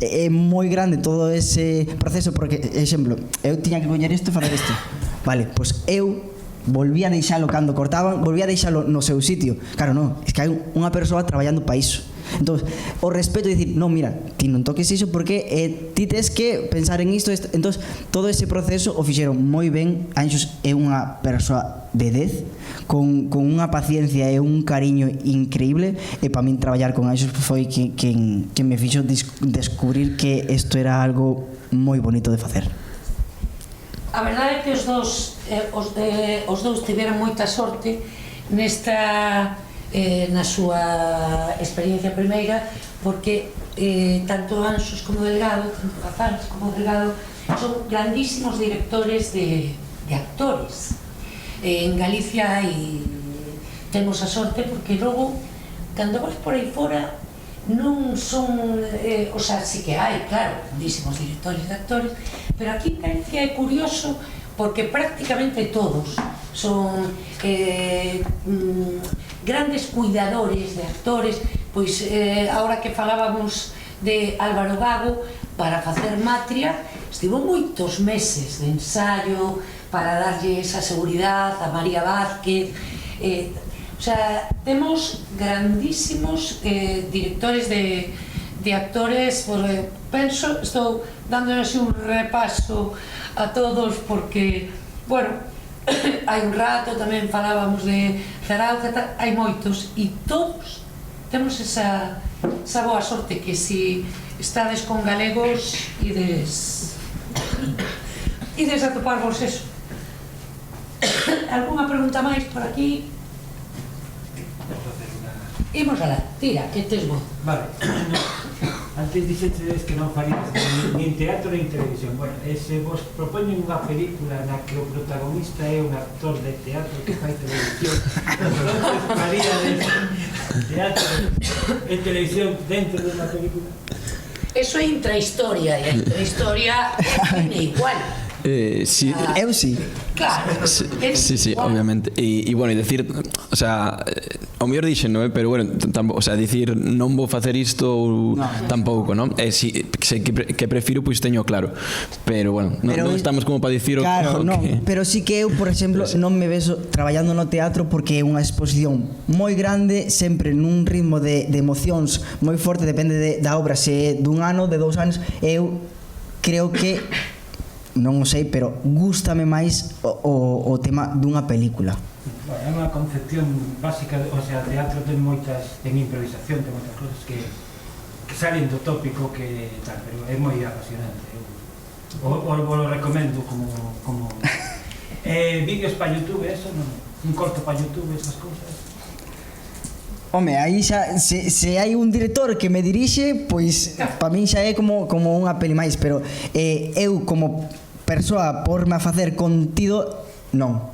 é moi grande, todo ese proceso, porque, exemplo, eu tiña que coñer isto e facer isto, vale, pois eu volvía a deixalo cando cortaban, volvía a deixalo no seu sitio. Claro, non, é que hai unha persoa traballando para iso. Entón, o respeto de dicir, non, mira, ti non toques iso porque ti tes que pensar en isto. Entón, todo ese proceso o fixeron moi ben. Anxos é unha persoa de 10, con unha paciencia e un cariño increíble, e para min traballar con Anxos foi quen me fixo descubrir que isto era algo moi bonito de facer. A verdade é que os dous tiveron moita sorte nesta na súa experiencia primeira, porque tanto Anxos como Delgado, tanto Cazares como Delgado, son grandísimos directores de actores. En Galicia temos a sorte, porque logo, cando vas por aí fora, non son, o sea, sí que hai, claro, grandísimos directores de actores, pero aquí en Galicia é curioso porque prácticamente todos son grandes cuidadores de actores. Pois agora que falábamos de Álvaro Gago, para facer Matria estivo moitos meses de ensayo para darlle esa seguridade a María Vázquez. O sea, temos grandísimos directores de actores. Penso, estou dando así un repaso a todos porque, bueno, hai un rato tamén falábamos de Zarauza, hai moitos, e todos temos esa boa sorte que si estades con galegos ides a toparvos eso. Algúnha pregunta máis por aquí? Imos alá, tira, que tes voz. Vale, antes dixetes que non farías nin teatro nin televisión. Bueno, se vos propoñen unha película na que o protagonista é un actor de teatro que fai televisión, entonces faríades teatro e televisión dentro de unha película? Eso é intrahistoria, e a intrahistoria é igual. Sí, eu sí. Claro, sí, obviamente. E bueno, e decir, o sea, ao mellor dixen, non, pero bueno, o sea, dicir non vou facer isto ou tampouco, non? Si que prefiro, pois teño claro. Pero bueno, non estamos como para dicir o que... Claro, non, pero sí que eu, por exemplo, non me veso traballando no teatro porque é unha exposición moi grande, sempre nun ritmo de emocións moi forte, depende da obra, se dun ano, de 2 anos. Eu creo que non o sei, pero gústame máis o tema dunha película. Bueno, é unha concepción básica, o sea, o teatro ten moitas, ten improvisación, ten moitas cosas que salen do tópico que tal, pero é moi apasionante. Eu lo recomendo como vídeos para YouTube, eso, non? Un corto para YouTube, esas cousas. Home, aí xa, se hai un director que me dirixe, pois para min xa é como unha peli máis, pero eu como persoa porme a facer contido, non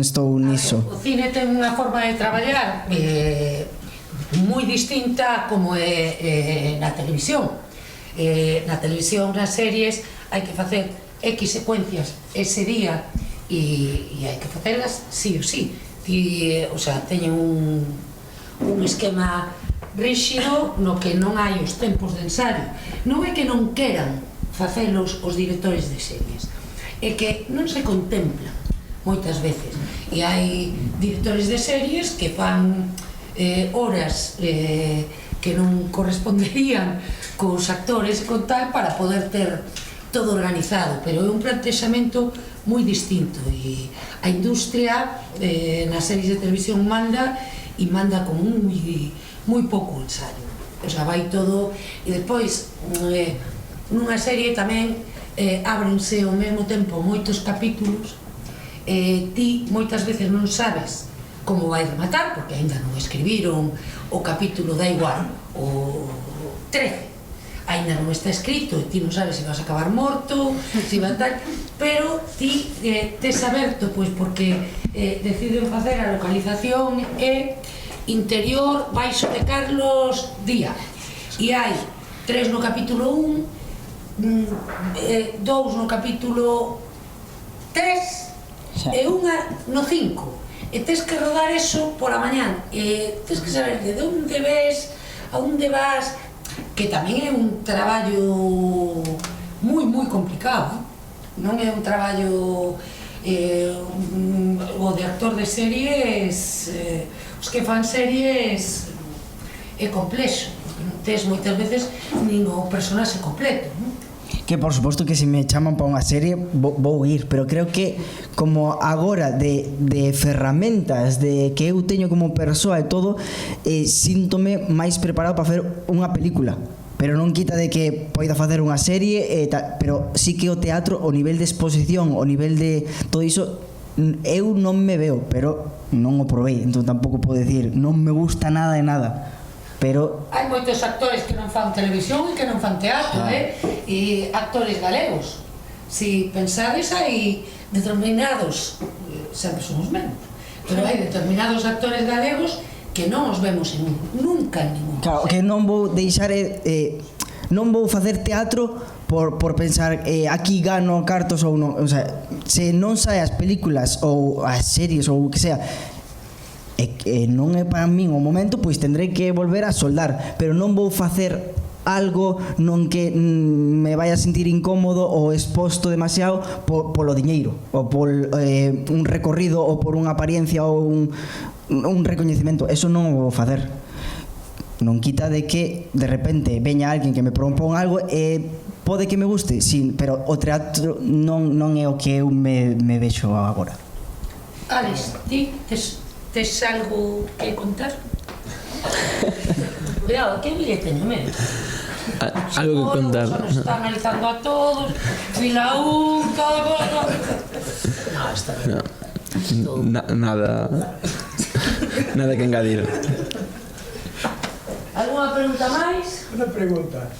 estou niso. O cine ten unha forma de traballar moi distinta como é na televisión. Na televisión, nas series, hai que facer X secuencias ese día e hai que facerlas sí ou sí. O sea, teñen un esquema rígido no que non hai os tempos de ensayo. Non é que non queran facelos os directores de series, é que non se contemplan moitas veces, e hai directores de series que fan horas que non corresponderían cos actores e con tal para poder ter todo organizado, pero é un plantexamento moi distinto e a industria nas series de televisión manda e manda con moi pouco ensayo, o sea, vai todo e despois nunha serie tamén ábrense ao mesmo tempo moitos capítulos e ti moitas veces non sabes como vai rematar porque ainda non escribiron o capítulo, da igual, o 13 ainda non está escrito e ti non sabes se vas a acabar morto, se va tal, pero ti tes aberto pois porque deciden facer a localización interior baixo de Carlos Díaz e hai 3 no capítulo 1, 2 no capítulo 3 e unha no 5 e tes que rodar eso por a mañán e tes que saber de onde ves, a onde vas, que tamén é un traballo moi complicado, non é un traballo o de actor de series, os que fan series é complexo, porque non tes moitas veces nin o personaxe completo, non? Que por suposto que se me chaman para unha serie vou ir, pero creo que como agora de ferramentas de que eu teño como persoa e todo, síntome máis preparado para facer unha película, pero non quita de que poida facer unha serie pero sí que o teatro, o nivel de exposición, o nivel de todo iso, eu non me veo, pero non o probei, entón tampouco podo decir non me gusta nada de nada. Pero hai moitos actores que non fan televisión e que non fan teatro, e actores galegos. Si pensades, hai determinados, sempre son os mesmos, pero hai determinados actores galegos que non os vemos nunca en ningún. Claro, que non vou deixar non vou facer teatro por pensar aquí gano cartos ou non, o sea, se non sai as películas ou as series ou o que sea, non é para min o momento, pois tendrei que volver a soldar, pero non vou facer algo non que me vai a sentir incómodo ou exposto demasiado polo diñeiro ou por un recorrido ou por unha apariencia ou un recoñecemento. Eso non o vou facer. Non quita de que de repente veña alguén que me propón algo e pode que me guste, sí, pero o teatro non é o que eu me vexo agora. Alex, ti tes algo que contar? Cuidado, que eu lle teño medo. Algo que contar. Nos está analizando a todos, fila un, todo. No, está bien. Nada que engadir. Alguna pregunta máis? Una pregunta.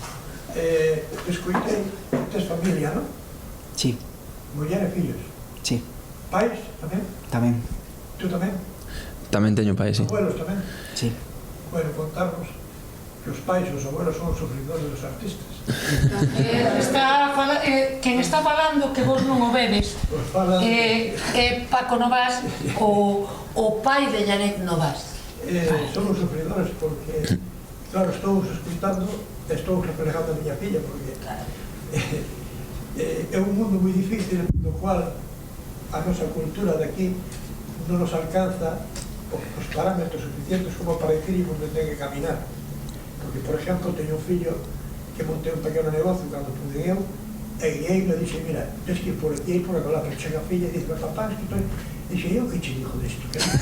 Escoitei, tes familia, non? Sí, Muller e fillos. sí, Pais tamén? tamén, Tú tamén? Tamén teño pai, sí. Abuelos tamén? sí. Bueno, contarnos que os pais e os abuelos son os sufridores dos artistas. Quen está falando que vos non o vedes Os falan... Paco Novas, o pai de Janet Novas. Son os sufridores porque, claro, estou escutando e estou reflejando a miña filla porque é un mundo moi difícil no cual a nosa cultura de aquí non nos alcanza os parámetros suficientes como para decir onde ten que caminar. Porque, por exemplo, teño un fillo que montei un pequeno negocio cando pude eu e E aí me dixe, mira, tens que ir por aquí e por acá, pero chega a filla e dice, papá, es que estoy... Dixe, eu que che dijo disto? Que non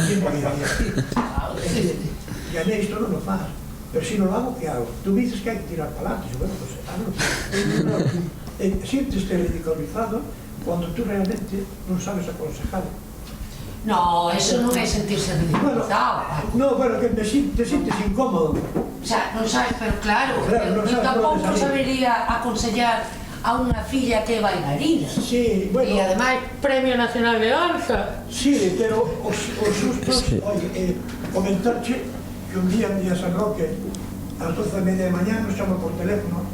tiene que ir aquí. E a isto non lo faz. Pero si non lo hago, que hago? Tú me dices que hai que tirar para adelante. Bueno, pues hazlo. Sientes-te radicalizado cuando tú realmente non sabes aconsejar. No, eso non é sentirse ridiculizado. No, bueno, que te sientes incómodo. O sea, non sabes, pero claro, non eu sabes tampouco por onde salir. sabería aconsellar a unha filla que é bailarina. Sí, bueno. E ademais, Premio Nacional de Danza. Sí, pero os sustos, oye, comentarche que un día en San Roque, a las 12:30 de mañana, nos chama por teléfono,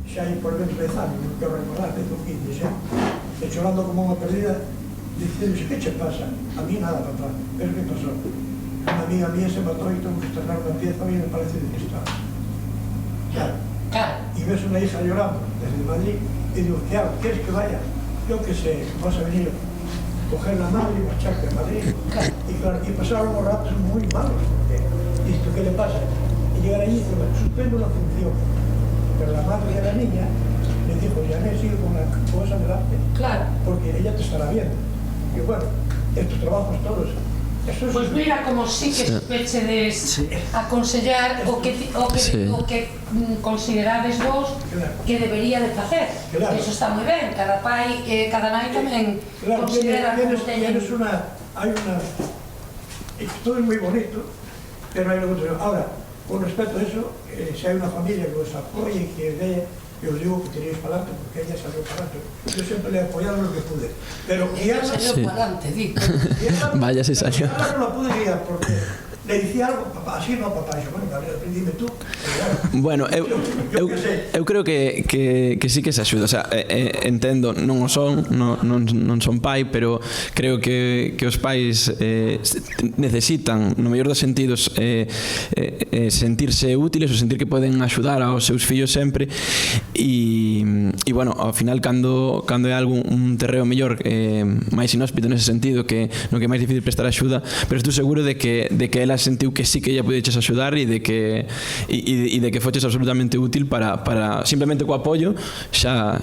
xa hai por dentro 10 anos, non quero recordar, 10 ou 15 xa, e chorando como unha perdida, dicindo, que che pasa? A mí nada, papá, pero que pasó? Unha amiga mía se matou e tuvo que estrenar unha pieza e me parece de cristal. Claro. Y ves una hija llorando desde Madrid y digo, ¿qué hago? ¿Quieres que vaya? Yo que sé, vas a venir a coger la madre y marcharte a Madrid. Y claro, y pasaron unos ratos muy malos, porque ¿esto qué le pasa? Y llegar allí y dice, suspendo la función. Pero la madre de la niña le dijo, ya me sigue con la cosa delante, porque ella te estará viendo. Y bueno, estos trabajos todos. Pois mira como sí que pechedes aconsellar o que considerades vos que debería de facer. Eso está moi ben, cada pai e cada nai tamén considera como teñen. Hay una... Todo es muy bonito, pero hay algo otro. Ahora, con respecto a eso, si hay una familia que os apoye y que vea, yo os digo que tiréis para adelante, porque ella salió para adelante. Yo siempre le he apoyado lo que pude. Pero guiarla... Salió para adelante, digo. Vaya, se salió. Guiarla no la pude guiar, porque le dicía algo, papá, así no, papá. Y yo, bueno, Gabriel, dime tú. Bueno, eu creo que sí que se axuda, o sea, entendo, non o son, non son pai, pero creo que os pais necesitan, no mellor dos sentidos, sentirse útiles ou sentir que poden axudar aos seus fillos sempre e bueno, ao final cando é algo un terreo mellor máis inhóspito nese sentido, que no que é máis difícil prestar axuda, pero estou seguro de que ela sentiu que sí que ella podeches axudar e de que foches absolutamente útil para simplemente co apoio xa...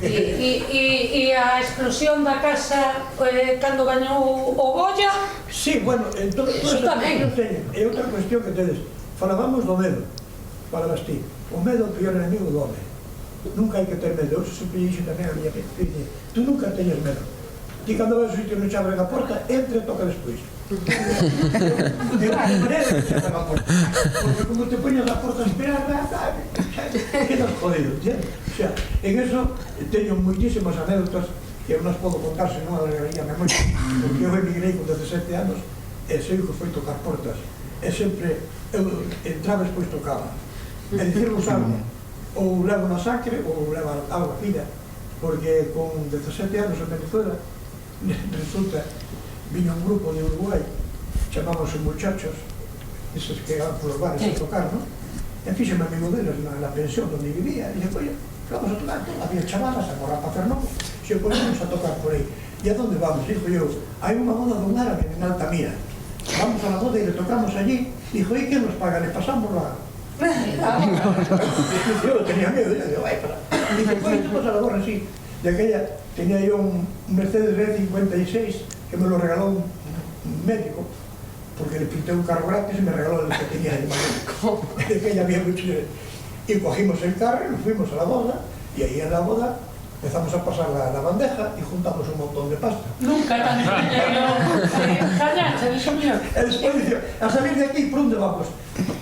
E a explosión da casa cando gañou o Goya? Sí, bueno, entonces é outra cuestión que tedes. Falábamos do medo, falabas ti. O medo é o peor enemigo do home. Nunca hai que ter medo. Eu sempre dixo tamén a miña filha, tú nunca teñes medo. Ti cando vas ao sitio non che abren a porta, entra e toca despois. De unha maneira que se abren a porta. Porque como te poñas a porta a esperar, quedas jodido, ¿entiendes? O sea, en eso teño moitísimas anécdotas que eu non podo contar, senón alargaríame moito. Porque eu emigrei con 17 anos e sei o que foi tocar portas. E sempre eu entraba e despois tocaba. E dicirvos algo, ou levo na sacre ou levo algo a fila, porque con 17 anos en Venezuela resulta, viña un grupo de Uruguai, chamámosse muchachos, esos que van por los bares a tocar, ¿no? E fíxeme amigo deles na pensión onde vivía, e dije, oye, vamos a tocar, había chavalas, a correr para Fernón, se ponemos a tocar por aí. E a dónde vamos? Dijo yo, hai unha boda dun árabe en Altamira, vamos a la boda e le tocamos allí. Dijo, ¿y qué nos paga? Le pasamos la... Yo tenía miedo, yo digo, ay, para... Dice, pues vamos a la borra, sí. De aquella tenía yo un Mercedes B56 que me lo regaló un médico, porque le pinté un carro gratis y me regaló el que tenía de Madrid. De aquella había mucho... Y cogimos el carro y nos fuimos a la boda, y ahí en la boda empezamos a pasar la bandeja y juntamos un montón de pasta. Nunca tan callacha, eso mío. Después dice, a salir de aquí, ¿por dónde vamos?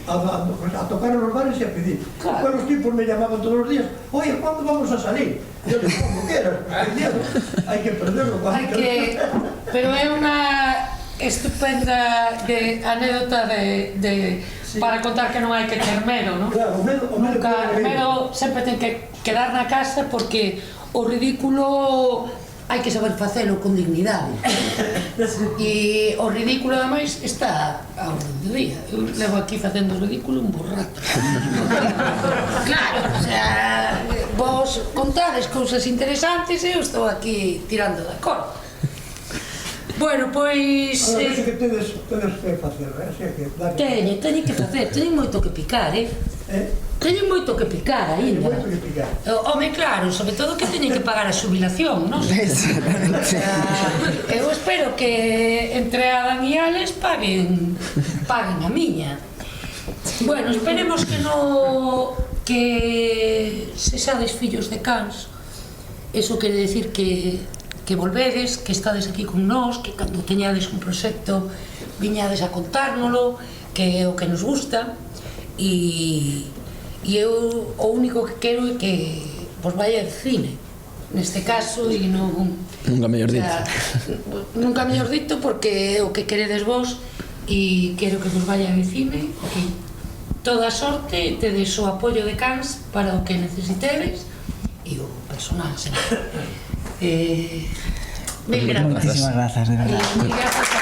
A tocar en los bares y a pedir. Claro. Los tipos me llamaban todos los días, oye, ¿cuándo vamos a salir? Yo les digo, como quieras, hay que perderlo. Pero é unha estupenda anécdota para contar que non hai que ter medo, non? Claro, o medo sempre ten que quedar na casa porque o ridículo hai que saber facelo con dignidade. E o ridículo, ademais, está a orden do día. Eu levo aquí facendo o ridículo un borrato. Claro, o sea, vos contades cousas interesantes e eu estou aquí tirando da corda. Bueno, pois... Ahora, que tedes que facer, Teño que facer, teño moito que picar, Teño moito que picar aínda. Moito que picar. Home, claro, sobre todo que teñen que pagar a xubilación, non? Eu espero que entre Adam e Alex paguen a miña. Bueno, esperemos que sexades fillos de cans. Eso quere decir que volvedes, que estades aquí con nós, que cando teñades un proxecto viñades a contárnolo, que é o que nos gusta, e eu o único que quero é que vos vai ao cine, neste caso, e non... Nunca mellor dito. Nunca mellor dito, porque é o que queredes vos, e quero que vos vai ao cine, que toda a sorte, tedes o apoio de cans para o que necesitedes, e o personal, sempre. Mil grazas. Muchísimas gracias, de verdad. Mil grazas a